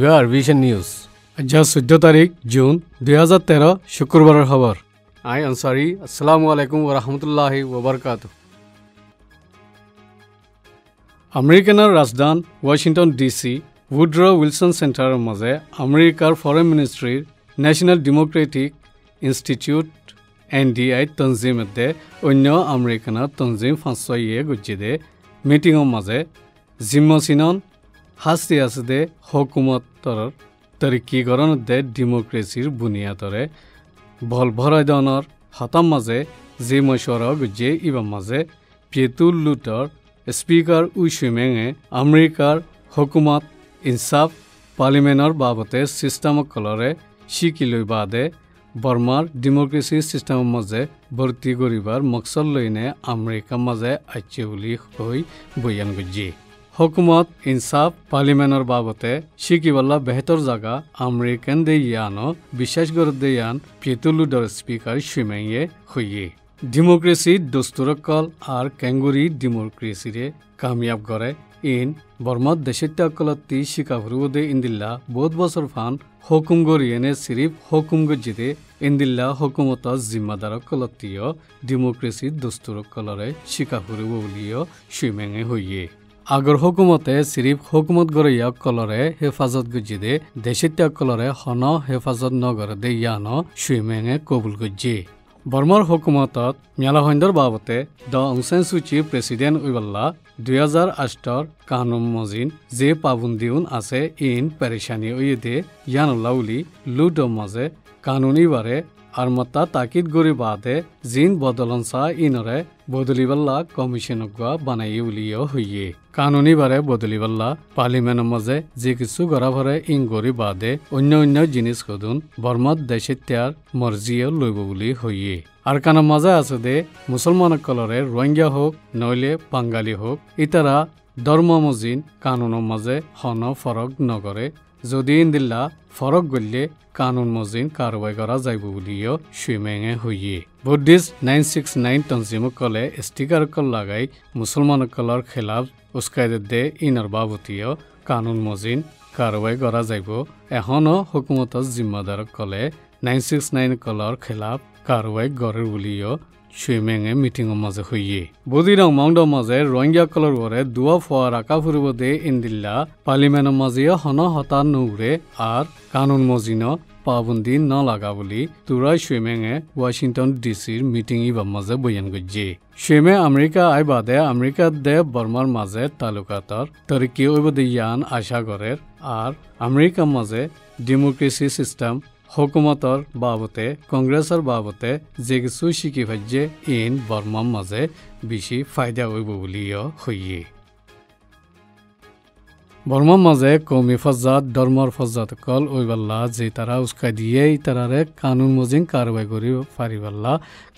এবাৰ আৰভিশন নিউজ আজ 14 তাৰিখ জুন 2013 শুক্ৰবাৰেৰ খবৰ আই আনসাৰি আসসালামু আলাইকুম ওয়া ৰাহমাতুল্লাহি ওয়া বাৰাকাতুহু আমেৰিকানৰ ৰাজধান ওয়াশিংটন ডিসি উড্ৰ উইলসন সেন্টাৰৰ মাজে আমেৰিকাৰ ফৰেন মিনিষ্ট্ৰীৰ ন্যাশনাল ডেমোক্ৰেটিক ইনষ্টিটিউট NDI তনজিমতে অন্য আমেৰিকানৰ তনজিম ফাঁসয়ে গুজিদে মিটিংৰ মাজে জিম্মচিনন হাস্তি আছে হুকুমতৰ তৰিকীকৰণ দে ডেমোক্ৰেসিৰ বুনিয়াদৰে বল ভৰাই দনৰ হতাম মাজে যে মশৱৰা গুজে ইবা মাজে পিয়েতুল লুটৰ স্পিকাৰ উইমেঙে আমেৰিকাৰ হুকুমত ইনসাফ পাৰ্লিমেণ্টৰ বাবতে সিস্টেমক কলৰে শিকি লৈ বাদে বৰ্মাৰ ডেমোক্ৰেসি সিস্টেমৰ মাজে ভৰ্তি কৰিবাৰ মকসদ লৈনে আমেৰিকাৰ মাজে আইছে বুলি হৈ বয়ান গুজি হুকুমত ইনসাফ পাৰ্লিমেণ্টৰ বাবতে শিকিবলা বেহতৰ জাগা আমেৰিকান দে ইয়ানো বিশ্বাস কৰে দে ইয়ান পিয়েতুলুডৰ স্পিকাৰ উইমেঙে হইয়ে ডেমোক্রেসি দস্তুরকল আর ক্যাঙ্গুরি ডেমোক্রেসিরে কামিয়াব করে ইন বর্মাত দেশত্যাকলতি শিকাভরুদে ইন্দিল্লা বহুত বছর ফান হুকুম গরিয়েনে সিরিফ হুকুম গজিদে ইন্দিল্লা হুকুমত জিম্মাদার কলতীয় ডেমোক্রেসি দস্তুরকলরে শিকাভরুব বলিও উইমেঙে হইয়ে আগর হুকুমতে সিরিফ হুকুমত গড়িয়া কলরে হেফাজত গজিদে দেশত্যাকলরে হন হেফাজত নগরে দে ইয়ানো উইমেঙে কবুল গজি বর্মার হুকুমতত মেলাহন্দর বাবতে দ অং সান সু চি প্রেসিডেন্ট উইবাল্লা 2008 কানুন মজিন যে পাবন্দিউন আছে ইন পেরেশানি উইদে ইয়ানুল্লাউলি লুড মাঝে কানুনি বারে আরমতা তাকিদ গরি বাদে জিন বদলন সা ইনরে বদলিবাল্লা কমিশন গুয়া বানাই উলিও হইয়ে কানুনি বারে বদলিবাল্লা পার্লিমেন্টের মাঝে যে কিছু গড়া ভরে ইন গরি বাদে অন্য অন্য জিনিস কদুন বর্মাত দেশে ত্যার মর্জিও লইব বলি হইয়ে আর কানা মাঝে আছে দে মুসলমান কলরে রোহিঙ্গা হোক নইলে বাঙালি হোক ইতারা ধর্ম মজিন কানুনের মাঝে হন ফরক নগরে যদি ইন্দিল্লা ফরক গললে কানুন মজিন কারবাই করা যাইব বলিও উইমেঙে হইয়ে বুদ্ধিস্ট 969 তনজিম কলে স্টিকার কল লাগাই মুসলমান কলর খেলাফ উস্কাই দে ইনর বাবতীয় কানুন মজিন কারবাই করা যাইব এখনো হুকুমত জিম্মাদার কলে 969 কলর খেলাফ কারবাই গড়ের বলিও উইমেঙে মিটিংৰ মাঝে হইয়ে বদিরং মংড মাঝে রোহিঙ্গা কলর ওরে দুয়া ফোয়া রাখা ফুরিব দে ইন্দিল্লা পার্লিমেন্টের মাঝে হন হতা নৌরে আর কানুন মজিন পাবন্দি ন লাগা বলি তুরা উইমেঙে ওয়াশিংটন ডিসির মিটিং ইবার মাঝে বয়ান গজ্জে উইমে আমেরিকা আই বাদে আমেরিকা দে বর্মার মাঝে তালুকাতর তরিকি ওইব দে ইয়ান আশা করের আর আমেরিকার মাঝে ডেমোক্রেসি সিস্টেম হুকুমতর বাবতে কংগ্রেসের বাবতে যে কিছু শিকি ভাজ্যে ইন বর্মার মাঝে বেশি ফায়দা হইব বলিও হইয়ে বর্মার মাঝে কৌমি ফজ্জাত ধর্মর ফজ্জাত কল ওইবাল্লা যে তারা উস্কাই দিয়ে তারারে কানুন মজিন কারবাই করি পারিবাল্লা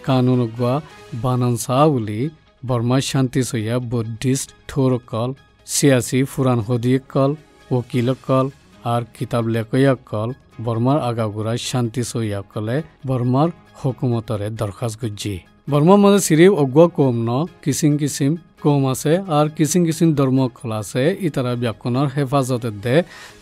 কানুন গুয়া বানান সা বলি বর্মার শান্তি সইয়া বুদ্ধিস্ট ঠোর কল সিয়াসি ফুরান হদি কল ওকিল কল আর কিতাব লেখয়া কল বর্মার আগাগুড়া শান্তি সইয়া কলে বর্মার হুকুমতরে দরখাস্ত গুজি বর্মার মাঝে সিরিফ অগুয়া কম ন কিসিম কম আছে আর কিসিম ধর্ম কল আছে ইতারা ব্যাকরণের হেফাজতে দে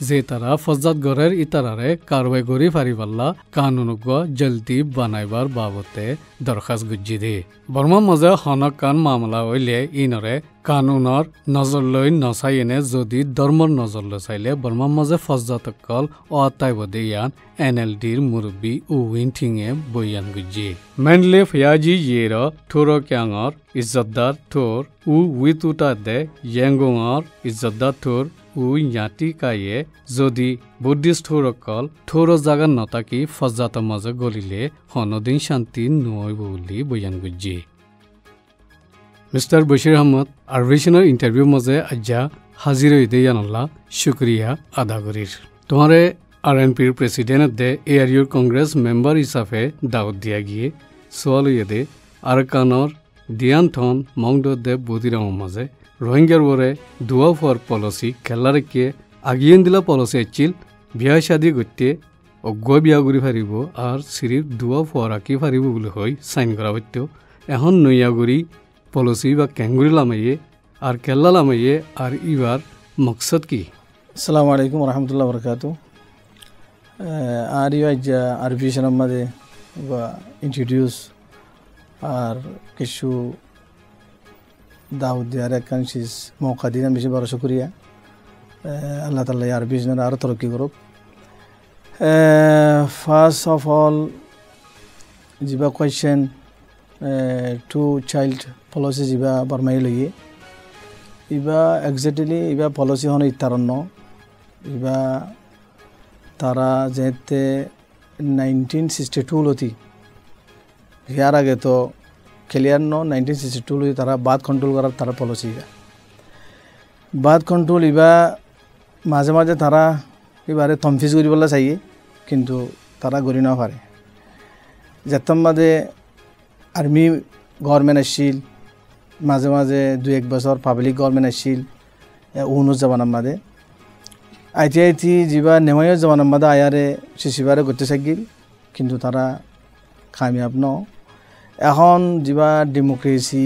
যে তারা ফজ্জাত গড়ের ইতারারে কারবাই করি পারিবাল্লা কানুন জলদি বানাইবার বাবতে দরখাস্ত গুজি দে বর্মার মাঝে হনক কান মামলা হইলে ইনরে কানুনের নজর লই নচাইনে যদি ধর্মর নজর লৈ চাইলে বর্মার মাঝে ফজ্জাত কল অতাইব দে ইয়ান NLDর মুরব্বী উইন থিংয়ে বয়ান গুজি মেনলে ফিয়াজি ইয়ের ঠোর ক্যাঙর ইজ্জতদার ঠোর উইতুটা দে ইয়েঙ্গর ইজ্জতদার ঠোর ইয়াতি কায়ে যদি বুদ্ধিস্ট ঠোরকল ঠোর জাগা নতাকি ফজ্জাত মাঝে গলিলে হনদিন শান্তি নইব বলি বয়ান গুজি মিস্টার বশির আহমদ আরভিশনের ইন্টারভিউ মাঝে আজ্জা হাজির হইতে জানাল্লা শুক্রিয়া আদা করির তোমারে RNPর প্রেসিডেন্ট দে ARUর কংগ্রেস মেম্বার হিসাবে দাওয়াত দিয়া গিয়ে সোয়াল দে আরকানর দিয়ান থন মংড দে বদিরং মাঝে রোহিঙ্গার ওরে দুয়া ফর পলিসি খেলারেকে আগিয়ে দিলা পলিসি আছিল বিয়া শাদি করতে অজ্ঞ বিয়া করি পারিব আর সিরিফ দুয়া ফর আঁকি পারিব বলে হয় সাইন করা হইত এখন নৈয়াগুড়ি পলিসি বা ক্যাঙ্গুরি লামাইয়ে আর কেল্লা লামাইয়ে আর ইবার মকসদ কি Assalamu alaikum warahmatullahi wabarakatuh. Our vision amade introduce our kishu Daud diare kansis mauqadina bishi bara shukriya. Allah Ta'ala our vision ar taraqi group. First of all, jiba question two child policy jiba barmai lagi. Iba exactly iba policy hono itaranno. Iba tara jete 1962 loti. Here आगे तो clear no 1962 Louis तारा बात control करा तारा policy का बात control इबा माजे माजे तारा इबारे थम्फिस गुरी बोला चाहिए किंतु तारा गुरी ना फारे जत्तम माजे army government अशील माजे माजे दो एक बसर public government अशील उन्नत जमाना माजे आईटी जीवा नेमायो जमाना मादा आयारे शिशिबारे गुट्टे सगिल किंतु तारा कामयाब न এখন जिबा डेमोक्रेसी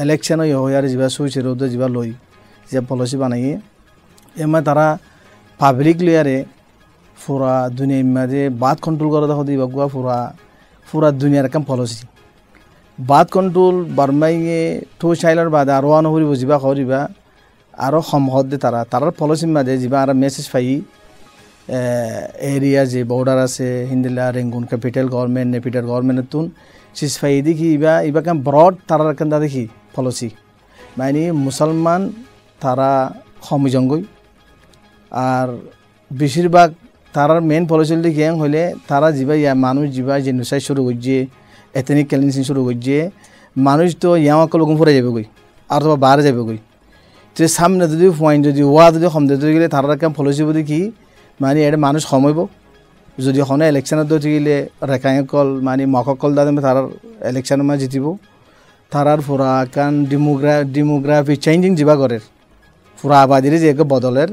इलेक्शन यार जिबा सुइच रोद जिबा लई जे पॉलिसी बनाइए एमा तारा पब्लिक लेयारे पूरा दुनिया में जे बात कंट्रोल करा दखो दिबा गुआ पूरा दुनिया रकम पॉलिसी बात कंट्रोल बरमाइए तो चाइलर बाद आरोन होरी बुझिबा खरिबा आरो सम्हद दे तारा पॉलिसी में जे जिबा आरा मेसेज फाई एरिया जे बॉर्डर আছে हिंदिला रेंगुन कैपिटल गवर्नमेंट नेपिटल गवर्नमेंट तुन सिस फाइदी की इबा kan broad तारा kan देखी पॉलिसी माने मुसलमान तारा खमिजंगई আর বেশিরভাগ তারার মেইন পলিসি দি গ্যাং হইলে তারা জিবা ইয়া মানুষ জিবা জেনোসাইড শুরু হইছে এথনিক ক্লিনজিং শুরু হইছে মানুষ তো ইয়ামাক লোকম পড়ে যাবে কই আর তো বাইরে যাবে কই তে সামনে যদি পয়েন্ট যদি ওয়া যদি কম দিতে গেলে তারা kan পলিসি বদি কি মানে এটা মানুষ কমাইব যদি হনে ইলেকশনত দতে গেলে রেকায়কল মানে মককল দাদে তারার ইলেকশন মা জিতিব তারার পুরা কান ডেমোগ্রাফি চেঞ্জিং জিবা করে পুরা আবাদিরে যে এক বদলের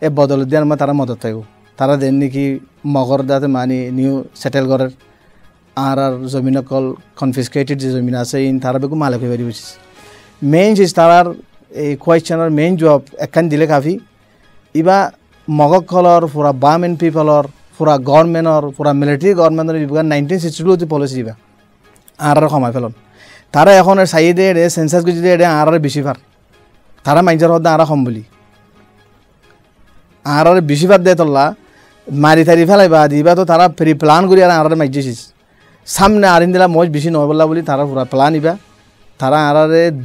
এ বদল দেন মা তারা মদত পাইব তারা দেন নাকি মগর দাতে মানে নিউ সেটেল করে আর জমিনকল কনফিসকেটেড যে জমিন আছে ইন তারা বেকু মালিক হই পারিব মেইন যে তারার এই কোয়েশ্চনের মেইন জবাব একখান দিলে কাফি ইবা মগকলর পুরা বামেন পিপলর পুরা গভর্নমেন্টর পুরা মিলিটারি গভর্নমেন্টর ইবা 1962 তে পলিসি দিবা আর কমাই ফেলন তারা এখন সাইডে রে সেন্সাস গুজি দে আর বেশি ফার তারা মাইজার হদা আর কম বলি আর বেশি ফার দে তোলা মারি তারি ফেলাইবা দিবা তো তারা প্রি প্ল্যান করি আর মাইজিস সামনে আরিন দিলা মজ বেশি নয় বললা বলি তারা পুরা প্ল্যান ইবা তারা আর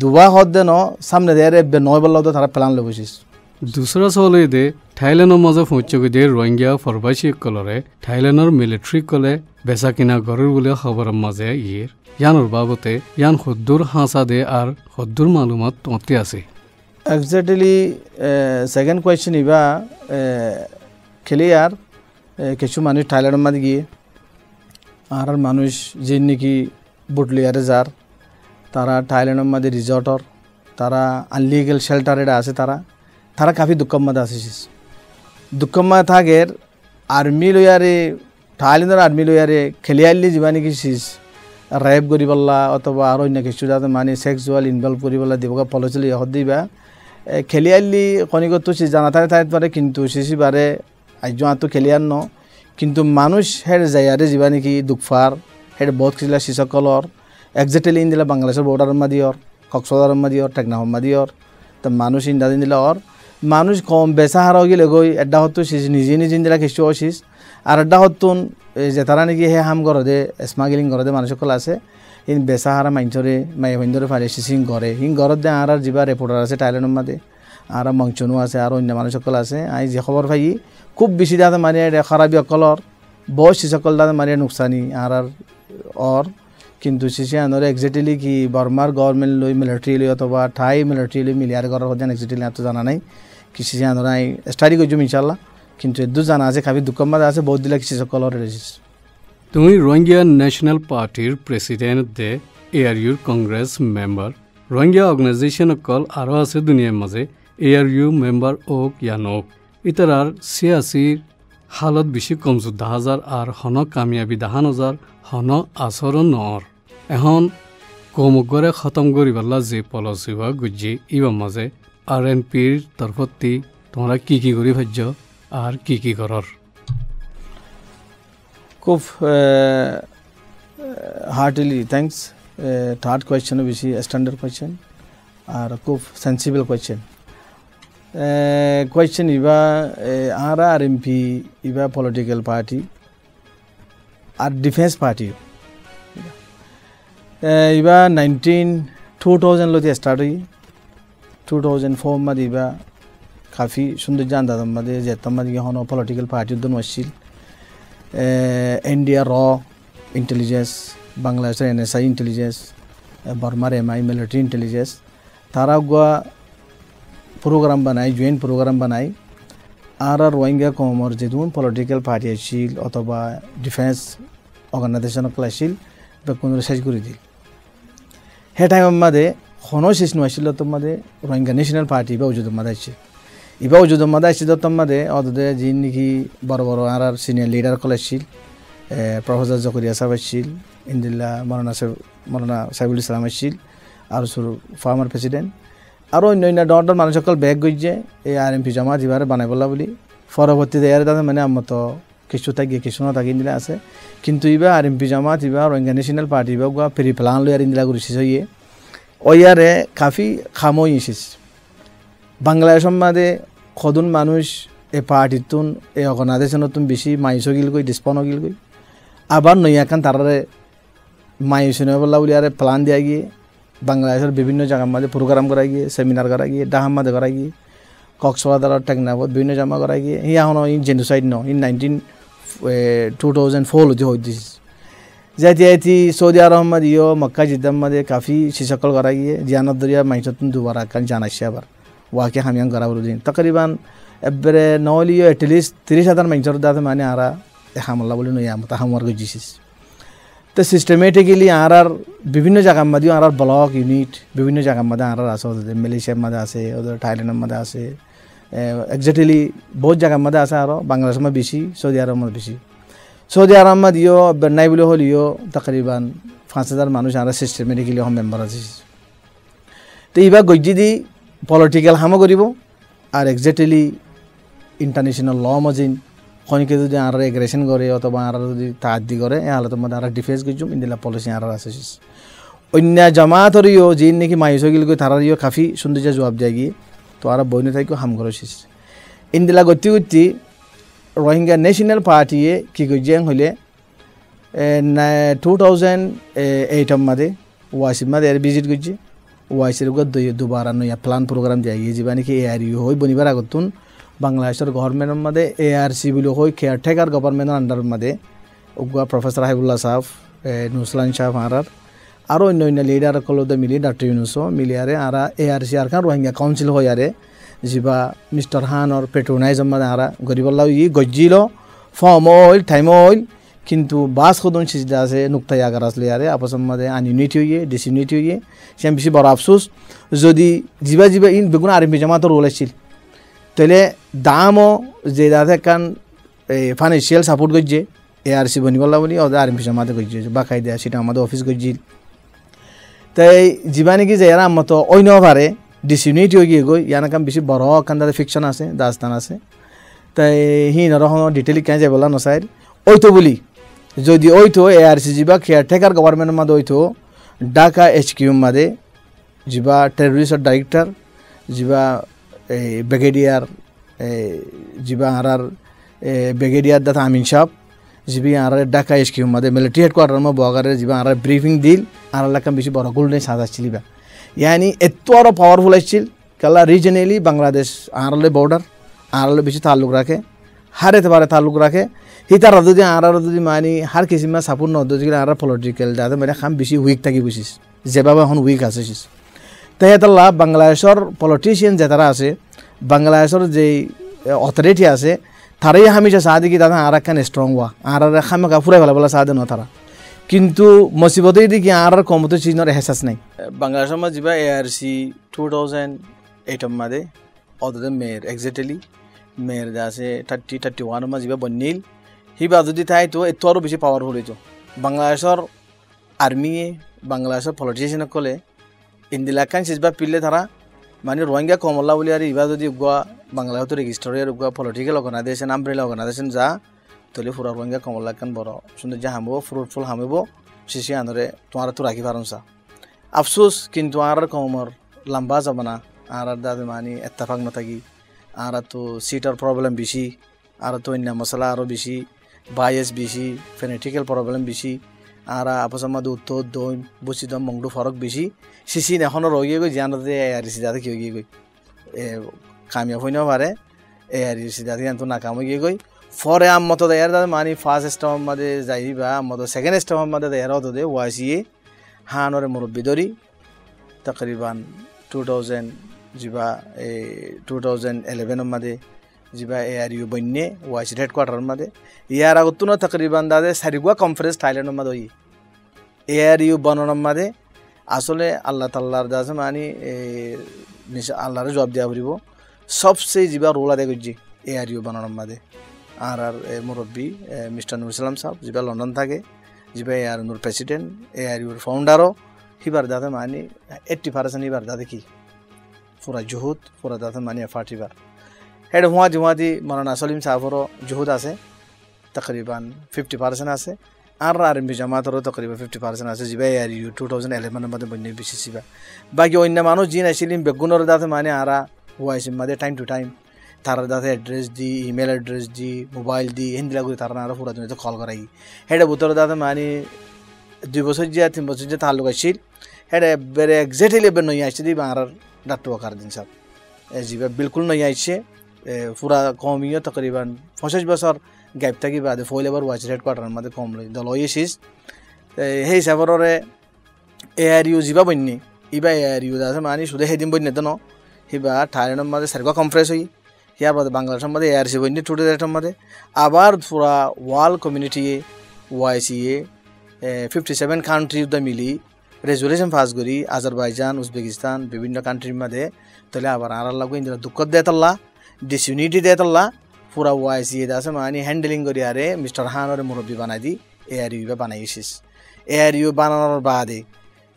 দুবা হদ দে ন সামনে দে রে নয় বললা তো তারা প্ল্যান লবছিস दूसरा सवाल दे थाईलैंडर मजा पहुंचोगे दे रोहिंग्या फरबासी कलरे थाईलैंडर मिलिट्री कले बेसा किना गरर बोले खबर मजे इयर यानर बाबते यान खुद्दुर हासा दे आर खुद्दुर मालूमात तोते आसे एक्जेक्टली सेकंड क्वेश्चन इबा क्लियर কিছু মানুষ থাইল্যান্ডের মধ্যে গিয়ে আর মানুষ যে নাকি বুটলিয়ারে যার তারা থাইল্যান্ডের মধ্যে রিসর্টর তারা আনলিগাল শেল্টারে আছে তারা কাফি দুঃখমত আসিস দুঃখমত থাকের আর্মি লয়ারে থাইল্যান্ডের আর্মি লয়ারে খেলিয়ালি জীবানি কিছিস রেপ করি বললা অথবা আর অন্য কিছু যাতে মানে সেক্সুয়াল ইনভলভ করি বললা দিবকা পলিসি হদ দিবা খেলিয়ালি কনিগত সি জানা থাকে পারে কিন্তু সিসি বারে আজ তো খেলিয়ার ন কিন্তু মানুষ হের যায়ারে জীবানি কি দুঃখফার হের বহুত কিছু শিসকলর এক্সাক্টলি ইন দিলা বাংলাদেশের বর্ডার মাদিয়র কক্সবাজার মাদিয়র টেকনাফ মাদিয়র তো মানুষ ইন্দা দিন দিলা অর মানুষ কম বেচা হারা গেলে গই এড্ডা হতো নিজে নিজে দিলা কিছু অশিস আর এড্ডা হতুন যে তারা নাকি হে হাম করে দে স্মাগলিং করে দে মানুষ সকল আছে ইন বেচা হারা মাইনচরে মাই হইন্দরে ফারে সিং করে হিং ঘরত দে আর যিবা রিপোর্টার আছে থাইল্যান্ডের মধ্যে আর মংচনু আছে আর অন্য মানুষ সকল আছে আই যে খবর পাই খুব বেশি দাদা মানে খারাপি অকলর বহুত সকল দাদা মানে নুকসানি আর অর কিন্তু সিসি আনরে এক্স্যাক্টলি কি বর্মার গভর্নমেন্ট লই মিলিটারি লই অথবা থাই মিলিটারি লই মিলিয়ার করার কথা এক্স্যাক্টলি এত জানা নাই কি সিসি আনরে আই স্টাডি করছুম ইনশাআল্লাহ কিন্তু এদু জানা আছে কাফি দুঃখমত আছে বহুত দিলা কিছু সকলর রেজিস তুমি রোহিঙ্গা ন্যাশনাল পার্টির প্রেসিডেন্ট দে এআরইউর কংগ্রেস মেম্বার রোহিঙ্গা অর্গানাইজেশন কল আরো আছে দুনিয়ার মাঝে এআরইউ মেম্বার ওক ইয়ানক ইতারার সিয়াসির হালত বেশি কমজোর 10,000 আর হন কামিয়াবি 10,000 হন আচরণ নর এখন কমগরে খতম করিবাল্লা যে পলিসি বা গুজি ইবা মাঝে আরএনপির তরফতি তোমরা কি করি ভাজ্য আর কি করর খুব হার্টলি থ্যাঙ্কস থার্ড কোয়েশ্চেন বেশি স্ট্যান্ডার্ড কোয়েশ্চেন আর খুব সেন্সিবল কোয়েশ্চেন কোয়েশ্চেন ইবা আর আরএমপি ইবা পলিটিক্যাল পার্টি আর ডিফেন্স পার্টি ইবা 2000 লোতে স্টার্ট হই 2004 मध्ये इबा काफ़ी सुंदर जानदादम मध्ये जेतम मध्ये होनो पॉलिटिकल पार्टी दोन वशील इंडिया रॉ intelligence Bangladesh NSI intelligence Burma MI military intelligence तारा गुआ प्रोग्राम बनाई जॉइंट प्रोग्राम बनाई आर रोहिंग्या कोमर जेदुन पॉलिटिकल पार्टी आशिल अथवा डिफेंस ऑर्गेनाइजेशन क्लासिल बेकुन रिसर्च करि दिल हे टाइम मध्ये होनो सिस्टम आशिल तो मध्ये रोहिंग्या नेशनल पार्टी इबा उजुद मध्ये आछि इबा उजुद मध्ये आछि तो मध्ये अददे जिनकी बड़ आर सिनियर लीडर कलेशिल प्रोफेसर जकरिया साहब आशिल इंदिल्ला मौलाना साइबुल इस्लाम आशिल आर सुर फार्मर प्रेसिडेंट और अन्य डर मानुष सकल बैग गई ए आरएमपी जमात इबारे बनाइबला बोली परवर्ती यार दादा माने आमत किछु थाকি किछु ना थाকি इंदिला আছে কিন্তু ইবা আরএমপি জামাত ইবা রোহিঙ্গা ন্যাশনাল পার্টি ইবা গা ফেরি প্ল্যান লয়ার ইন্দিলা গুরিসি হইয়ে ওয়ারে কাফি খামই ইসিস বাংলাদেশের মধ্যে খদুন মানুষ এ পার্টিতুন এ অর্গানাইজেশনতুন বেশি মাইসো গিল কই ডিসপনো গিল কই আবার নয়াকান তারারে মাইসনে বলা বলি আরে প্ল্যান দিয়া গিয়ে বাংলাদেশের বিভিন্ন জায়গার মধ্যে প্রোগ্রাম করা গিয়ে সেমিনার করা গিয়ে ডাহাম মধ্যে করা গিয়ে কক্সবাজার টেকনাফত বিভিন্ন জায়গা করা গিয়ে হি এখন ইন জেনোসাইড ন ইন 2004 লতি হই দিস जाती सऊदी अरब में मक्का जिद्दा में काफ़ी शिशकल करा गई जियानत दरिया माइसतुन दोबारा कल जाना शबर वाक़ हम यहाँ करा दिन तकरीबन एबरे नौलियो एटलिस्ट 30,000 माइसर दाते माने आरा हमला बोले नया मत हमर गजिस तो सिस्टेमेटिकली आर विभिन्न जगह में आर ब्लॉक यूनिट विभिन्न जगह में आर आसो मलेशिया में आसे उधर थाईलैंड में आसे एक्जेक्टली बहुत जगह में आसे आरो बांग्लादेश में बेसि सऊदी अरब में बेसि सऊदी अरब में बेरनाई बोले हलियो तकरीबन 5,000 मानुष आरा सिस्टेमेटिकली हम मेम्बर आछि तो इबा गज्जिदी पलिटिकल हामो करिब और एक्जेक्टली इंटरनेशनल ल मजिन खनिके যদি আর এগ্রেশন করে অথবা আর যদি তাহাদ্দি করে এই হালতের মধ্যে আর ডিফেন্স গজুম ইন্দিলা পলিসি আর আসিস অন্য জামাতরিও জিন নাকি মাইসগিল কই তারারিও কাফি সুন্দর জবাব দেগি তো আর বইনে থাইকো হাম করছিস ইন্দিলা গতি গতি রোহিঙ্গা ন্যাশনাল পার্টি কি গজেং হইলে 2008 মধ্যে ওয়াসিম মধ্যে ভিজিট গজি ওয়াসির গদ দুবারা নয়া প্ল্যান প্রোগ্রাম দেগি জীবানি কি এআরইউ হই বনিবার আগতুন বাংলাদেশের গভর্নমেন্টের মধ্যে এআরসি বলে হয় কেয়ারটেকার গভর্নমেন্টের আন্ডার মধ্যে উগা প্রফেসর হাবিবুল্লাহ সাহেব নুসলান সাহেব আর অন্য লিডার কলদে মিলি ডক্টর ইউনুসো মিলিয়ারে আর এআরসি আর কান রোহিঙ্গা কাউন্সিল হয় আরে जिबा मिस्टर हान और पेट्रोनाइजम में आरा गरीबल्ला ये गज्जिलो फॉर्म ऑयल टाइम ऑयल किंतु बास खुदन सिजदा से नुक्ता यागर असले यारे आपस में अनयूनिटी हुई है डिसयूनिटी हुई है सेम बिसी बड़ा अफसोस जदि जिबा जिबा इन बेगुना आरएमपी जमा तो रोल आछिल तले दामो जेदाते कान फाइनेंशियल सपोर्ट गज्जे एआरसी बनिबल्ला बनि और आरएमपी जमा तो गज्जे बाकायदा सेटा आमादे ऑफिस गज्जिल ताई जिबानि कि जेरा मतो ओइनो पारे डिसयूनिटी हो गई याना काम बेसि बड़ कान फिक्शन आसे दास्तान आसे ताई हि नरहन डिटेल क्या जाए बोला नसाइर ओइतो बोली जदि ओइतो एआरसी जिबा केयारटेकार गवर्नमेंट मदे ओइतो ढाका एचक्यू मदे जिबा टेररिस्ट डायरेक्टर जिबा ब्रिगेडियर जिबा आर ब्रिगेडियर दाता आमिन साहब जिबी आर ढाका एचक्यू मदे मिलिट्री हेडक्वार्टर में बगारे जिबा आर ब्रीफिंग दिल आर लाकाम बेसि बड़ गोल्डन साजा चिलिबा यानी एत्तो पावरफुल आछिल कला रीजनली बांग्लादेश आरले बॉर्डर आरले बेसि ताल्लुक रखे हर एतबारे ताल्लुक रखे हितार रदुदी आर रदुदी मानी हर किसी में सापुर नदुदी आर पॉलिटिकल दादा मेरे खाम बेसि वीक थाकी बुझिस जेबाबा हन वीक आछिस तहेतला बांग्लादेशर पॉलिटिशियन जेतारा आछे बांग्लादेशर जे अथॉरिटी आछे थाराई हमेशा सादि कि दादा आर कान स्ट्रंग हुआ आर खामका फुराय भाला सादे न थारा किंतु मुसीबत देखिए आर कमतो चीज एहसास नहीं बांग्लादेश में जब एआरसी 2008 मध्य अदे मेयर एक्जेक्टली मेयर दासे 31 में जब बनिल ही बाजुदी थाई तो एतो बेसि पावरफुल हो बांग्लादेशर आर्मी बांग्लादेशर पलिटिशियन कले इंदिला कान सिजबा पिले थारा माने रोहिंग्या कमला बोली आरो इबा जदि गुआ বাংলা তো রেজিস্টারের পলিটিক্যাল অর্গানাইজেশন আমব্রেলা অর্গানাইজেশন যা তলে ফুরা রোহিঙ্গা কমলা কান বড় সুন্দর যা হামবো ফ্রুটফুল হামিব শিশি আনরে তোমার তো রাখি পারনসা আফসোস কিন্তু আর কমর লম্বা যাব না আর দাদে মানি এত্তাফাক না থাকি আর তো সিটার প্রবলেম বেশি আর তো অন্য মশলা আরও বেশি বায়াস বেশি ফেনেটিক্যাল প্রবলেম বেশি আর আপসের মধ্যে উত্তর দৈন বসিদম মংডু ফরক বেশি শিশি এখনও রয়ে গই জানাতে আর সিদাতে কি গিয়ে গই কামিয়াব হইনাও পারে আর সিদাতে তো নাকাম গিয়ে গই ফরে আম মতো দেয়ার দাদা মানি ফার্স্ট স্টেপের মধ্যে যাইবা মতো সেকেন্ড স্টেপের মধ্যে দেয়ার হতো দে ওয়াইসিয়ে হানরে মুরব্বী দরি তকরিবান 2000 जिबा 2011 मध्ये जिबा ARU बन्ने वाइस हेडक्वार्टर मध्ये यार अगतुन तकरीबन दादे सारिगुआ कॉन्फरेंस थाईलैंड मध्ये होई ARU बनन मध्ये আসলে আল্লাহ তাআলার দাসে মানি আল্লাহর জবাব দিয়া পড়িব সবচেয়ে জিবা রোল আদায় করছি ARU বানানোর মধ্যে আর মুরব্বী মিস্টার নুর ইসলাম সাহেব জিবা লন্ডন থাকে জিবা ARUর প্রেসিডেন্ট ARUর ফাউন্ডারও হিবার দাদে মানি 80% হিবার দাদে কি পুরা জুহুদ পুরা দাদে মানি এফার্ট হিবার হেড হুয়াদি মাওলানা সলিম সাহেবরও জুহুদ আছে তকরিবান 50% আছে আর আরএমবি জামাতরও তকরিবান 50% আছে জিবা ARU 2011 মধ্যে বন্যে বেশি সিবা বাকি অন্য মানুষ জিন আইছিলেন বেগুনের দাদে মানে আরা ওয়াইসির মধ্যে টাইম টু টাইম তার দাদে অ্যাড্রেস দি ইমেল অ্যাড্রেস দি মোবাইল দি হিন্দিলা করে তারা আরও পুরা দুনিয়াতে কল করাই হেডে বুতর দাদে মানে 2 বছর যা 3 বছর যা তালুক আসছিল হেডে বেরে এক্স্যাক্টলি বের নই আসছে দি আর ডাক্তার ওয়াকার দিন সাহেব জিবা বিলকুল নই আসছে পুরা কমিও তকরিবান 50 বছর গ্যাপ থাকি বাদে ফয়লেবার ওয়াইস হেডকোয়ার্টারের মধ্যে কম লই দল হইছিস সেই হিসাবরে ARU জিবা বন্নি ইবা ARU দাদে মানে শুধু হেদিন বন্নি তো ন হিবা থাইল্যান্ডের মধ্যে সারগা কনফারেন্স হই ইয়ার বাদে বাংলাদেশের মধ্যে ARC বন্নি 2008 মধ্যে আবার পুরা ওয়ার্ল্ড কমিউনিটি ওয়াইসিএ 57 কান্ট্রি উদ্দা মিলি রেজুলেশন পাস করি আজারবাইজান উজবেকিস্তান বিভিন্ন কান্ট্রির মধ্যে তাহলে আবার আর লাগবে ইন্দিরা দুঃখ দেয়তল্লা ডিসইউনিটি দেয়তল্লা পুরা ওয়াইসিএ দাসে মানে হ্যান্ডেলিং করি আরে মিস্টার হানরে মুরব্বী বানাই দি ARU বা বানাইছিস ARU বানানোর বাদে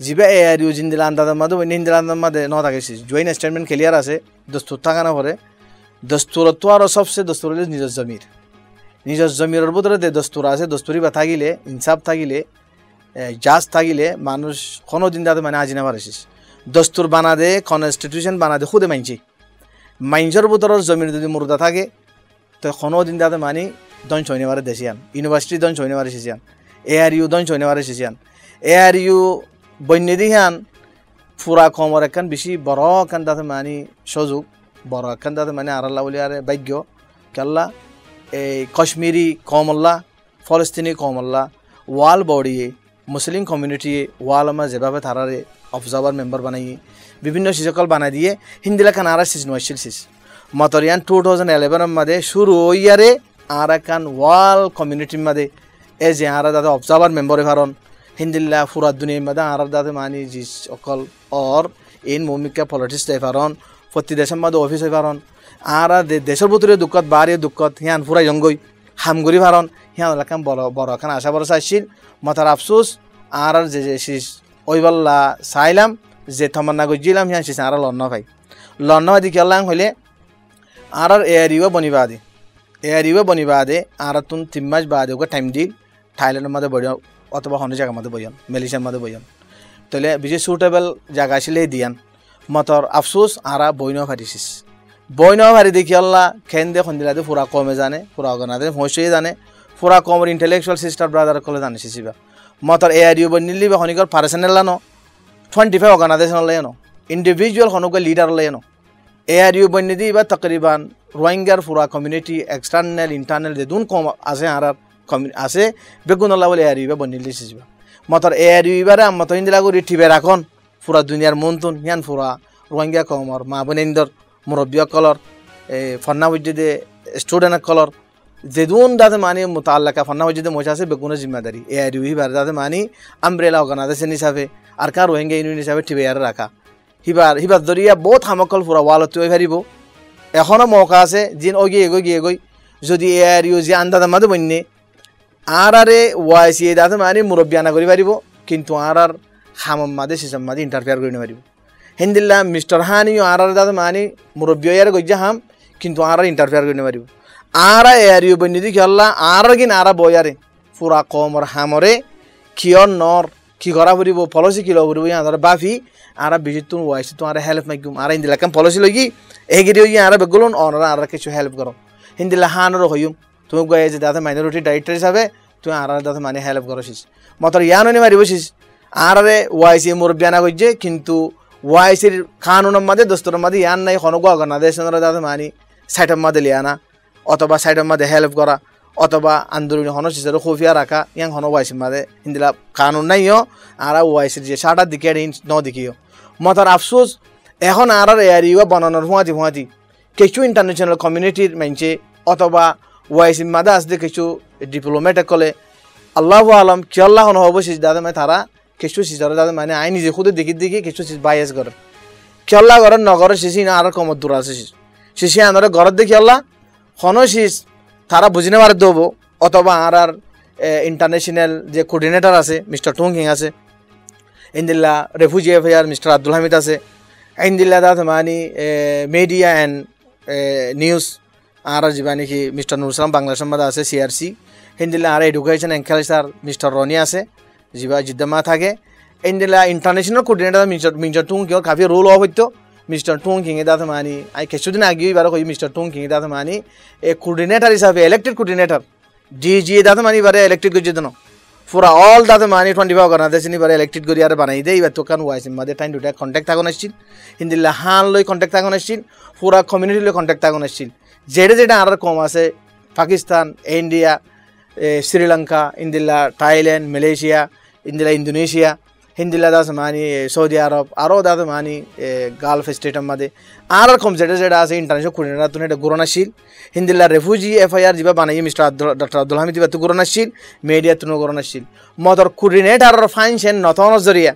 জিবা ARU জিন্দিলা আন্দাজের মধ্যে ওই হিন্দিলা আন্দাজের মধ্যে ন থাকেছিস জয়েন স্টেটমেন্ট ক্লিয়ার আছে দস্তুর থাকানো পরে দস্তুরত তো আরও সবচেয়ে দস্তুর হলে নিজের জমির ভিতরে যে দস্তুর আছে দস্তুরি বা থাকিলে ইনসাফ থাকিলে জাজ থাকিলে মানুষ কোনো দিন তাতে মানে আজি না পারেছিস দস্তুর বানা দে কনস্টিটিউশন বানা দে খুদে মাইনসের ভিতরের জমির যদি মুর্দা থাকে তো কোনো দিন তাতে মানে দন ছয়নেবারে দেশিয়ান ইউনিভার্সিটি দন ছয়নেবারে শিশিয়ান ARU দন ছয়নেবারে শিশিয়ান ARU বন্যে দিহান পুরা কমর একখান বেশি বড় একখান তাতে মানে সুযোগ বড় একখান তাতে মানে আরাল্লা বলি আরে ভাগ্য কেল্লা এই কাশ্মীরি কমল্লা ফলস্তিনি কমল্লা ওয়াল বডিয়ে মুসলিম কমিউনিটি ওয়ালমা যেভাবে তারারে অবজার্ভার মেম্বার বানাই বিভিন্ন শিসকল বানাই দিয়ে হিন্দিলা খান আর সিজ নয়ছিল সিজ মতরিয়ান 2011 মধ্যে শুরু হইয়ারে আর একখান ওয়াল কমিউনিটির মধ্যে এই যে আর দাদা অবজার্ভার মেম্বারে কারণ হিন্দিল্লা ফুরাত দুনিয়ার মধ্যে আর দাদা মানি জি অকল অর ইন ভূমিকা পলিটিক্স দেয় কারণ প্রতি দেশের মধ্যে অফিস হয় কারণ আর দেশের ভিতরে দুঃখত বাড়িয়ে দুঃখত হিয়ান ফুরাই জঙ্গই হামগুড়ি ভারণ হিয়ান এলাকান বড় খান আশা বড় চাইছিল মাথার আফসোস আর যে শীষ ওইবাল্লা চাইলাম যে থমান্না গজিলাম হিয়ান শীষ আর লন্ন ভাই দি খেলাম হইলে আর ARU বনিবা দে আর তুন 3 মাস বাদে ওকে টাইম দিল থাইল্যান্ডের মধ্যে বইয়ান অথবা অন্য জায়গার মধ্যে বইয়ান মালয়েশিয়ার মধ্যে বইয়ান তাহলে বেশি সুটেবল জায়গা ছিলে দিয়ান মাথার আফসোস আর বইনও ফাটিছিস বইনও ফারি দেখি আল্লাহ খেন দে খন্দিলাতে পুরা কমে জানে পুরা অগনাতে হইসই জানে পুরা কমর ইন্টেলেকচুয়াল সিস্টার ব্রাদার কলে জানে শিশিবা মাথার ARU বনিলি বা খনিকর পার্সোনাল লানো 25 অর্গানাইজেশন লানো ইন্ডিভিজুয়াল খনক লিডার লানো ARU বনি দি বা তকরিবান রোহিঙ্গার পুরা কমিউনিটি এক্সটার্নাল ইন্টারনাল যে দুন কম আছে আর আছে বেগুনল্লা বলে ARU বা বনিলি শিশিবা মাথার ARU বারে মত ইন্দিলা করি টিবে রাখন পুরা দুনিয়ার মনতুন হিয়ান পুরা রোহিঙ্গা কমর মা বোনেন্দর মুরব্বী কলর ফন্না বৈদ্যে স্টুডেন্ট কলর যেদুন দাদে মানি মোতাল্লাকা ফন্না বৈদ্যে মজা আছে বেগুনের জিম্মাদারি ARU হিবার দাদে মানি আমব্রেলা অর্গানাইজেশন হিসাবে আর কার রোহিঙ্গা ইউনিয়ন হিসাবে টিবে আর রাখা হিবার দরিয়া বহুত হামকল পুরা ওয়ালত তৈ ফারিব এখনও মৌকা আছে জিন গিয়ে গই যদি ARU যে আন্দাজের মধ্যে বন্যে আর ওয়াইসিএ দাদে মানি মুরব্বী আনা করি পারিব কিন্তু আর খামাম মাদে সিসাম মাদে ইন্টারফেয়ার করে নিতে পারিব হিন্দিল্লা মিস্টার হানিও আর দাদে মানি মুরব্বী আর গজ্জা হাম কিন্তু আরা ইন্টারফেয়ার করতে পারিব আরা এয়ারিও বন্যি দি খেলা আর কিন আরা বয়ারে পুরা কমর হামরে কিয়র নর কি করা ফুরিব পলিসি কি লব ফুরিব বাফি আরা বিজিত ওয়াইসি তো আরা হেল্প মাইগুম আরা ইন্দিলা কাম পলিসি লগি এগিরি হই আরা বেগুলন অনরা আরা কিছু হেল্প করো হিন্দিলা হানর হইম তুমি গয়ে যে দাদা মাইনরিটি ডাইরেক্টর হিসাবে তুই আর দাদা মানে হেল্প করছিস মতর ইয়ানো নি মারিবছিস আরে ওয়াইসি মুরব্বিয়ানা কইছে কিন্তু ওয়াইসির কানুনের মাঝে দস্তরের মাঝে ইয়ান নাই কোনো অর্গানাইজেশনের দাদা মানি সাইটের মাঝে লিয়ানা অথবা সাইটের মাঝে হেল্প করা অথবা আন্দোলনী হন সিসার খুফিয়া রাখা ইয়াং হন ওয়াইসির মাঝে হিন্দিলা কানুন নাইও আর ওয়াইসির যে সাটা দিকে ন দিকেও মতর আফসোস এখন আর এয়ারিও বানানোর হুঁয়াতি কিছু ইন্টারন্যাশনাল কমিউনিটির মানছে অথবা ওয়াইসির মাঝে আসতে কিছু ডিপ্লোমেটে কলে আল্লাহ আলম কি আল্লাহ হব সিস দাদা মানে তারা কিছু সিসার দাদা মানে আই নিজে খুদে দেখি কিছু সিস বাইয়াস করে কি আল্লাহ ঘরের নগরের শিশি না আর কমত দূর আছে শিশি আনারে ঘরের দেখি আল্লাহ হন শিস তারা বুঝিনে পারে দেবো অথবা আর ইন্টারন্যাশনাল যে কোঅর্ডিনেটর আছে মিস্টার টুং হিং আছে ইন্দিল্লা refugee FIR mister Abdul Hamid আছে ইন্দিল্লা দাদা মানে মিডিয়া অ্যান্ড নিউজ আর যা নাকি মিস্টার নুরসালাম বাংলাদেশের মধ্যে আছে সিআরসি হিন্দিলা আর education and culture mister Roni আছে যা জিদ্দামা থাকে ইন্দিলা international coordinator mister Tung King কাফি রোল অফ হইতো মিস্টার টুং কিং দাদা মানি আই কিছুদিন আগে এবার কই মিস্টার টুং কিং দাদা মানি এ কোঅর্ডিনেটর হিসাবে ইলেক্টেড কোঅর্ডিনেটর জি দাদা মানি এবারে ইলেক্টেড করে দিন পুরা অল দাদা মানি 25 অর্গানাইজেশন এবারে ইলেক্টেড করে আর বানাই দেয় এবার তোকান ওয়াইসির মধ্যে টাইম দুটা কন্ট্যাক্ট থাকুন আসছিল হিন্দিলা হান লই কন্ট্যাক্ট থাকুন আসছিল পুরা কমিউনিটি লই কন্ট্যাক্ট থাকুন আসছিল যেটা আর কম আছে পাকিস্তান ইন্ডিয়া শ্রীলঙ্কা ইন্দিলা থাইল্যান্ড মালয়েশিয়া ইন্দিলা ইন্দোনেশিয়া হিন্দিলা দাস মানি সৌদি আরব আরও দাদা মানি গালফ স্টেটের মধ্যে আর কম যেটা আছে ইন্টারন্যাশনাল কোঅর্ডিনেটর তুমি এটা গুরনাশীল হিন্দিলা রেফিউজি এফআইআর যা বানাই মিস্টার ডক্টর আব্দুল হামিদ যা গুরনাশীল মিডিয়া তুমি গুরনাশীল মদর কোঅর্ডিনেটর ফাইনশন নতন জরিয়া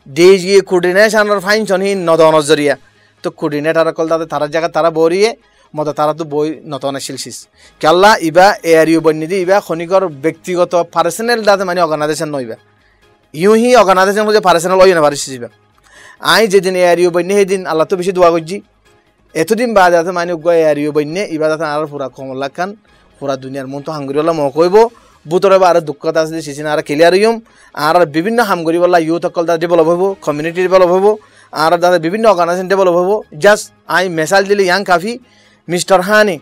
ডিজি কোঅর্ডিনেশনের ফাইনশন হি নদন জরিয়া তো কোঅর্ডিনেটর কল দাদা তার জায়গা তারা বরিয়ে মত তারা তো বই নতন শিলছিস কেল্লা ইবা এয়ারিও বন্যি দি ইবা খনিকর ব্যক্তিগত পার্সোনাল দাদা মানে অর্গানাইজেশন নইবা ইউ হি অর্গানাইজেশন মধ্যে পার্সোনাল লই না পারিস ইবা আই যেদিন এয়ারিও বন্যি সেদিন আল্লাহ তো বেশি দোয়া করছি এতদিন বাদ আছে মানে এয়ারিও বন্যি ইবা দাদা আর পুরা কমলা খান পুরা দুনিয়ার মন তো হাঙ্গুরিওয়ালা ম কইব বুতরে আর দুঃখতা আছে সিসিন আর ক্লিয়ার হইম আর বিভিন্ন হামগুরিওয়ালা ইউথ অকল দাদা ডেভেলপ হবো কমিউনিটি ডেভেলপ হবো আর দাদা বিভিন্ন অর্গানাইজেশন ডেভেলপ হবো জাস্ট আই মেসাল দিলে ইয়াং কাফি মিস্টার হানি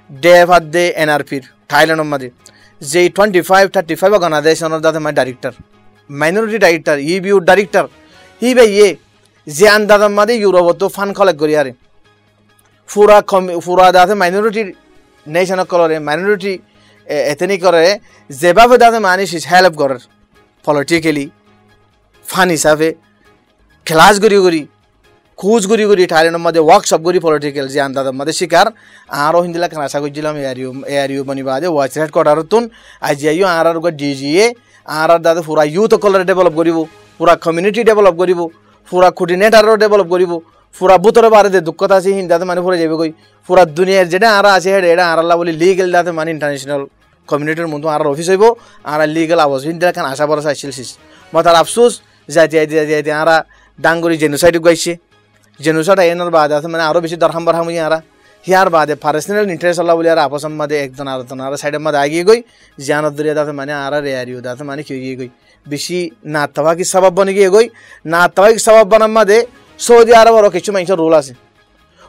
ডেভ হাত দে এনআরপির থাইল্যান্ডের মধ্যে যে 25-35 অর্গানাইজেশনের দাদা মাই ডাইরেক্টর মাইনরিটি ডাইরেক্টর ইবিউ ডাইরেক্টর হি ভাই যে আন্দাজের মধ্যে ইউরোপত ফান্ড কালেক্ট করি আরে পুরা দাদা মাইনরিটি নেশন কলরে মাইনরিটি এথেনিক করে যেভাবে দাদা মানি হেল্প করে পলিটিক্যালি ফান্ড হিসাবে ক্লাস করি খোঁজ করি থাইল্যান্ডের মধ্যে ওয়ার্কশপ করি পলিটিক্যাল যে আন্দাজের মধ্যে শিকার আরও হিন্দিলা কেন আশা করছিলাম এয়ারিও বনিবাদে ওয়াইস হেডকোয়ার্টার তুন আজ যাইও আর ডিজিএ আর দাদা পুরা ইউথ কলরে ডেভেলপ করিব পুরা কমিউনিটি ডেভেলপ করিব পুরা কোঅর্ডিনেটরও ডেভেলপ করিব পুরা বুতরে বারে যে দুঃখতা আছে হিন দাদা মানে পুরা যাবে কই পুরা দুনিয়ার যেটা আর আছে এটা আর আল্লাহ বলি লিগেল দাদা মানে ইন্টারন্যাশনাল কমিউনিটির মতো আর অফিস হইব আর লিগেল আওয়াজ হিন্দিলা কেন আশা ভরসা আসছিল মতার আফসোস যাইতে আর ডাঙ্গুরি জেনোসাইড গাইছে জেনোসাইড এনার বাদ আছে মানে আরও বেশি দরহাম বরহাম আর হিয়ার বাদে পার্সোনাল ইন্টারেস্ট আল্লাহ বলি আর আপসের মধ্যে একজন আর সাইডের মধ্যে আগিয়ে গই জানত দরিয়া দাঁতে মানে আর রেয়ারিও দাঁতে মানে কেউ গিয়ে গই বেশি না তাবাকি সবাব বনে গিয়ে গই না তাবাকি সবাব বানার মধ্যে সৌদি আরবেরও কিছু মানুষের রোল আছে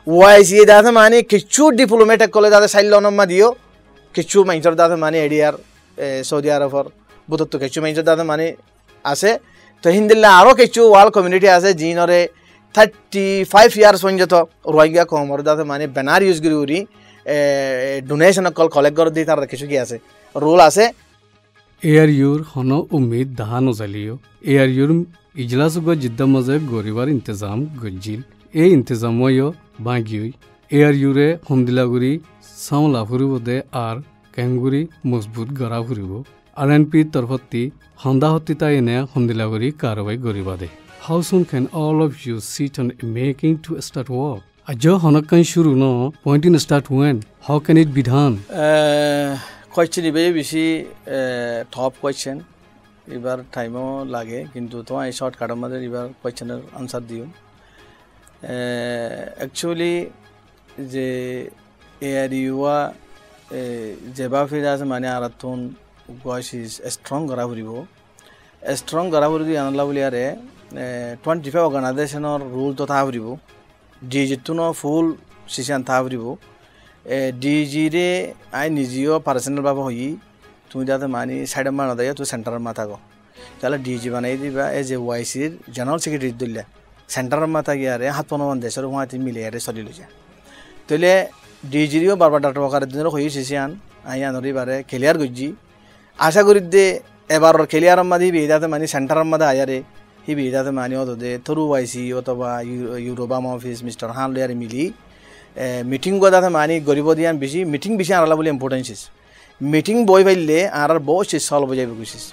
ওয়াইসি দাঁতে মানে কিছু ডিপ্লোমেটিক কলে দাঁতে সাইল্লনের দিও কিছু মানুষের দাঁতে মানে এডিয়ার সৌদি আরবের বুতত্ব কিছু মানুষের দাঁতে মানে আছে তো হিন্দিল্লা আরও কিছু ওয়ার্ল্ড কমিউনিটি আছে যিনরে 35 ইয়ার্স পর্যন্ত রোহিঙ্গা কমর দাঁতে মানে ব্যানার ইউজ করি ডোনেশন কল কালেক্ট করে দিই তার কিছু কি আছে রুল আছে এয়ারিওর হন উম্মিদ দাহানো জালিও এয়ারিওর ইজলাস জিদ্দা মজে গরিবার ইন্তজাম গজিল এই ইন্তজাময় বাগিই এয়ারিওরে হন্দিলাগুড়ি সামলা ফুরিব দে আর কেঙ্গুরি মজবুত গড়া ফুরিব আরএনপি তরফতি হন্দাহতিতা এনে হন্দিলাগুড়ি কারবাই গরিবা দে How soon can all of you sit on making to start work? Ajo honakan shuru no pointing start when? How can it be done? Question ibe beshi top question. Ibar time o lage kintu to I short cut amader ibar question er answer diyo. Actually je এয়ারিওয়া যেবা ফিরে আছে মানে Arathoon ওয়াশিস strong করা ফুরিব strong করা ফুরি আনলা বলি আরে 25 অর্গানাইজেশনের rule তো থা ফুরিব ডিজিটুন ফুল সিসান থা ফুরিব ডিজি রে আই নিজেও পার্সোনাল ভাবে হই তুমি যাতে মানি সাইড মান দেয় তো সেন্টারের মাথা গো তাহলে ডিজি বানাই দিবা এজ এ ওয়াইসির জেনারেল সেক্রেটারি দিলে সেন্টারের মাথা গিয়ে আরে হাত পনমান দেশের হুঁয়াতে মিলে আরে চলি লইছে তাহলে ডিজিরিও বারবার ডাক্তার ওকারের দিনের হয়ে সিসিয়ান আই আনরি বারে ক্লিয়ার করছি আশা করি দে এবার ক্লিয়ারের মাঝে বেদাতে মানে সেন্টারের মাঝে আয়ারে হি বেদাতে মানে অত দে থরু ওয়াইসি অথবা ইউরোবাম অফিস মিস্টার হান লিয়ারে মিলি মিটিং দাতে মানে গরিব দিয়ান বেশি মিটিং বেশি আনালা বলে ইম্পর্টেন্সিস মিটিং বই পাইলে আর বহুত সিজ সলভ হয়ে যাবে গুছিস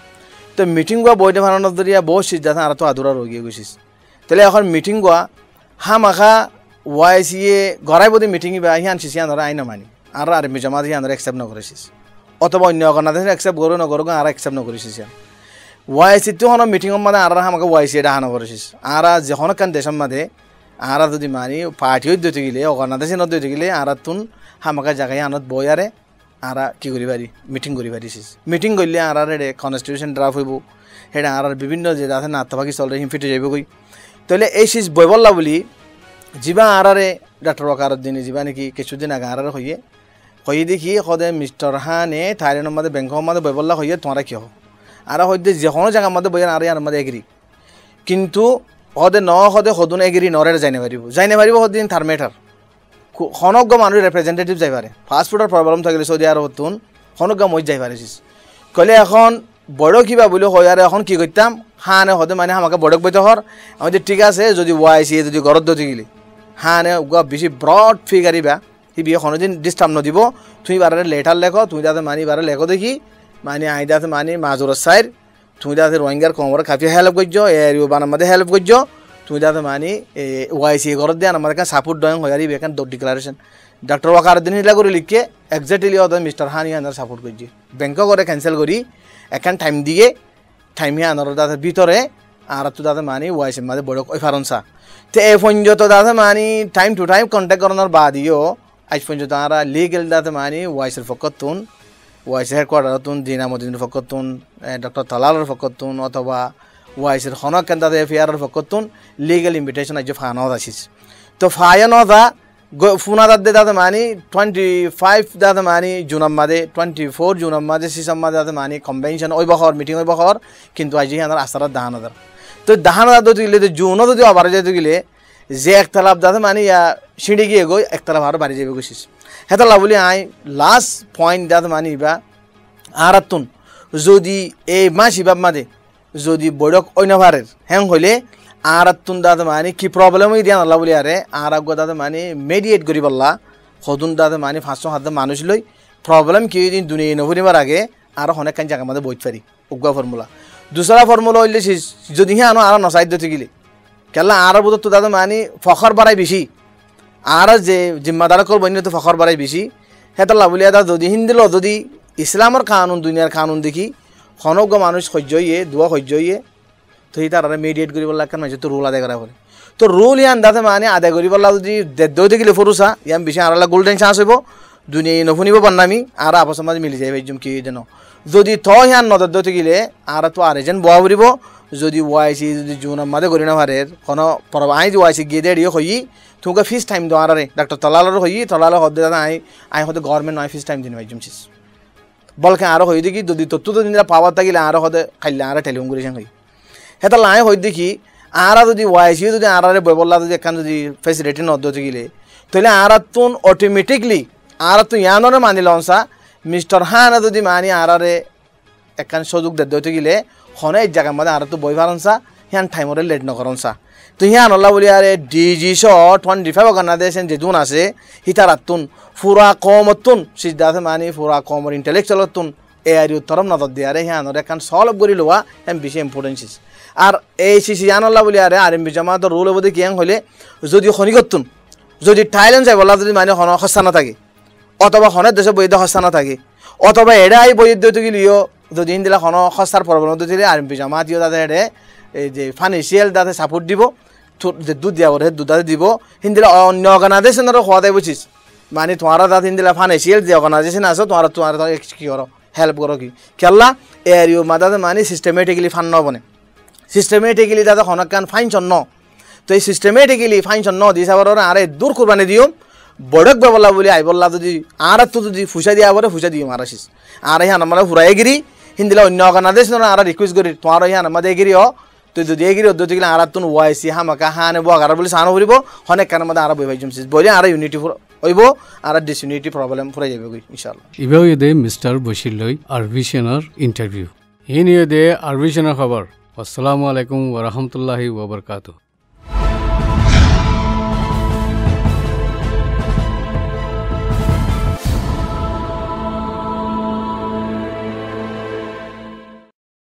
তো মিটিং গোয়া বইটা বানানোর দরিয়া বহুত সিজ যাতে আর তো আদুরা রোগিয়ে গুছিস তাহলে এখন মিটিং গোয়া হামাখা ওয়াইসিয়ে গড়াই বোধে মিটিং বা হিয়ান সিসিয়ান ধরা আইন মানি আর আর মিজামাত হিয়ান ধরা অ্যাকসেপ্ট নকরেছিস অথবা অন্য অর্গানাইজেশন অ্যাকসেপ্ট করো নকরো আর অ্যাকসেপ্ট নকরেছিস ওয়াইসি তো হন মিটিংয়ের মাঝে আর আমাকে ওয়াইসি এটা হানো করেছিস আর যখন কান দেশের মাঝে আর যদি মানি পার্টিও দিতে গেলে অর্গানাইজেশনত দিতে গেলে আর তুন হামাকে জায়গায় আনত বই আরে আর কি করি পারি মিটিং করি পারিছিস মিটিং করলে আর এডে কনস্টিটিউশন ড্রাফট হইব সেটা আর বিভিন্ন যে আছে নাত্তাভাগি চলরে হিমফিটে যাইব কই তাহলে এই সিজ বই বললা বলি যা আরারে ডাক্তার ওকার দিনে যা নাকি কিছুদিন আগে আরারে হইয়ে দেখি সদে মিস্টার হানে থাইল্যান্ডের মধ্যে ব্যাংকের মধ্যে বই বললা হইয়ে তোমরা কি হো আর হইতে যে কোনো জায়গার মধ্যে বই আর মধ্যে এগ্রি কিন্তু সদে সদে সদুন এগ্রি নরে যাই নাপারিব সদিন থার্মেটার সনজ্ঞ মানুষ রিপ্রেজেন্টেটিভ যাই পারে ফাস্টফুডের প্রবলেম থাকলে সৌদি আরবতুন সনজ্ঞ মই যাই পারিছিস কলে এখন বড় কিবা বলে হয় আর এখন কি করতাম হানে হতে মানে আমাকে বড়ক বইতে হর আমাদের ঠিক আছে যদি ওয়াইসি যদি গরত দতে গেলি হানে বেশি ব্রড ফিগারিবা সি বিয়ে কোনোদিন ডিস্টার্ব নদিব তুমি বারে লেটার লেখো তুমি তাতে মানি বারে লেখো দেখি মানে আইদাতে মানি মাজুরের সাইড তুমি তাতে রোহিঙ্গার কোমরে খাফি হেল্প করছো এরিও বানার মধ্যে হেল্প করছো তুমি তাতে মানি ওয়াইসি গরত দিয়ে আমার কাছে সাপোর্ট ডয়ং হয়ে যাবি এখানে ডিক্লারেশন ডাক্তার ওয়াকার দিন হিলা করে লিখে এক্সাক্টলি ওদের মিস্টার হানি আনার সাপোর্ট করছি ব্যাংকও করে ক্যান্সেল করি এখন টাইম দিয়ে টাইম হিয়া আনার তাদের ভিতরে আর তো তাদের মানি ওয়াইসির মাঝে বড় ওই ফারনসা তো এই পর্যন্ত তাদের মানি টাইম টু টাইম কন্ট্যাক্ট করানোর বাদিও আজ পর্যন্ত আর লিগেল তাতে মানি ওয়াইসের ফকতুন ওয়াইসের হেডকোয়ার্টারতুন দিনামুদ্দিনের ফকতুন ডক্টর তালালের ফকতুন অথবা ওয়াইসের হনক কেন তাদের এফআইআরের ফকতুন লিগেল ইনভিটেশন আজ ফায়ানত আসিস তো ফায়ানতা ফুনাদার দে তাতে মানি 25 দাতে মানি জুনের মাঝে 24 জুনের মাঝে সিসম মাঝে তাতে মানি কনভেনশন ওই বহর মিটিং ওই বহর কিন্তু আজ আমার আস্তার 10,000 তো 10,000 যদি গেলে জুনও যদি আবার যেতে গেলে যে একতলাপ দাতে মানি সিঁড়ি গিয়ে গই একতলাপ আরও বাড়ি যাবে গেছিস হেতলা বলি আই লাস্ট পয়েন্ট দাতে মানি বা আর তুন যদি এই মাস হিবাব মাঝে যদি বৈঠক অন্যভারের হ্যাং হইলে আর তুন দাদা মানে কি প্রবলেম হয়ে দিয়া নালা বলি আরে আর আগ দাদা মানে মেডিয়েট করি বললা সদুন দাদা মানে 500 হাত মানুষ লই প্রবলেম কি দিন দুনিয়া নভরিবার আগে আর অনেক কান জায়গার মধ্যে বইত পারি উগা ফর্মুলা দুসরা ফর্মুলা হইলে যদি হ্যাঁ আর নসাইড দিতে গেলে কেলা আর বোধ তো দাদা মানে ফখর বাড়াই বেশি আর যে জিম্মাদার করবো তো ফখর বাড়াই বেশি হেতলা বলি দাদা যদি হিন্দিল যদি ইসলামের কানুন দুনিয়ার কানুন দেখি সনজ্ঞ মানুষ সহ্য হইয়ে দোয়া সহ্য হইয়ে তো সি তারা মেডিয়েট করি বললা কেন তো রুল আদায় করা বলে তো রুল ইয়ান দাতে মানে আদায় করি বললা যদি দৌতে গেলে ফরুসা ইয়ান বেশি আর গোল্ডেন চান্স হইব দুনিয়া নফুনিব বান্নামি আর আপস মাঝে মিলি যাই ভাইজুম কি যেন যদি থ ইয়ান নদর দৌতে গেলে আর তো আর এজেন্ট বয়া ফুরিব যদি ওয়াইসি যদি জুনের মাঝে করি না ভারের কোনো পরব আই যে ওয়াইসি গিয়ে দেড়িয়ে হই তোমাকে ফিস টাইম দো আরে ডাক্তার তলালোর হই তলালো হতে দাদা আই হতে গভর্নমেন্ট নয় ফিস টাইম দিন ভাইজুম চিস বলকে আরও হই দেখি যদি তত্ত্ব তো দিন পাওয়ার থাকিলে আরও হতে খাইলে আর টেলিফোন করেছেন হই হেতা লাই হই দেখি আর যদি ওয়াইসি যদি আর বললা যদি এখান যদি ফেসিলিটি নদতে গেলে তাহলে আর তুন অটোমেটিকলি আর তো ইয়ানরে মানি লনসা মিস্টার হান যদি মানি আর এখান সুযোগ দিতে গেলে হনে এই জায়গার মধ্যে আর তো বই পারনসা হিয়ান টাইমরে লেট নকরনসা তো হিয়ান আল্লাহ বলি আরে ডিজি 25 অর্গানাইজেশন যে দুন আছে হিতারাতুন ফুরা কমতুন সিদ্ধাতে মানি ফুরা কমর ইন্টেলেকচুয়ালতুন এ আর উত্তরম নজর দিয়ে আরে হিয়ানরে এখান সলভ করি লোয়া এম বেশি ইম্পর্টেন্সিস আর এই সিসি আল্লাহ বলি আরে আর এম বি জামাত রুল অবধি কিয়াং হলে যদি খনিগতুন যদি থাইল্যান্ড যাই বলা যদি মানে হস্তা না থাকে অথবা হনের দেশে বৈধ হস্তা না থাকে অথবা এড়াই বৈধ গেলিও যদি হিন্দিলা হন সস্তার প্রবলেম দিলে আর এম পি জামাত ইয়ে তাদের এড়ে এই যে ফাইন্যান্সিয়াল তাতে সাপোর্ট দিব যে দুধ দিয়া ওরে দুধ দিব হিন্দিলা অন্য অর্গানাইজেশনেরও হওয়া দেয় বুঝিস মানে তোমারা তা তিন দিলা ফাইন্যান্সিয়াল যে অর্গানাইজেশন আছে তোমারা কি করো হেল্প করো কি কেলা এরিও মাদাতে মানে সিস্টেমেটিক্যালি ফান নবনে সিস্টেমেটিক্যালি দাদা হনকান ফাইন চন্ন তো এই সিস্টেমেটিক্যালি ফাইন চন্ন দি সাবার আরে দূর কুরবানি দিও বড়ক বেবলা বলি আই বললা যদি আর তো যদি ফুসা দিয়া বলে ফুসা দিও মারাসিস আর ইহান আমরা ফুরাই গিরি হিন্দিলা অন্য অর্গানাইজেশন আর রিকোয়েস্ট করি তোমার ইহান আমাদের গিরি তুই যদি এগিরি অদ্য গেলে আর তুন ওয়াইসি হামাকা হানে বগার বলে সানো করিব অনেক কারণের মধ্যে আর বই জমছিস বলি আর ইউনিটি হইব আর ডিসইউনিটি প্রবলেম ফুরাই যাবে ইনশাআল্লাহ ইবাও ইদে মিস্টার বশির লই আরভিশনার ইন্টারভিউ ইন ইদে আরভিশনার খবর আসসালামু আলাইকুম ওয়া রাহমাতুল্লাহি ওয়া বারাকাতুহু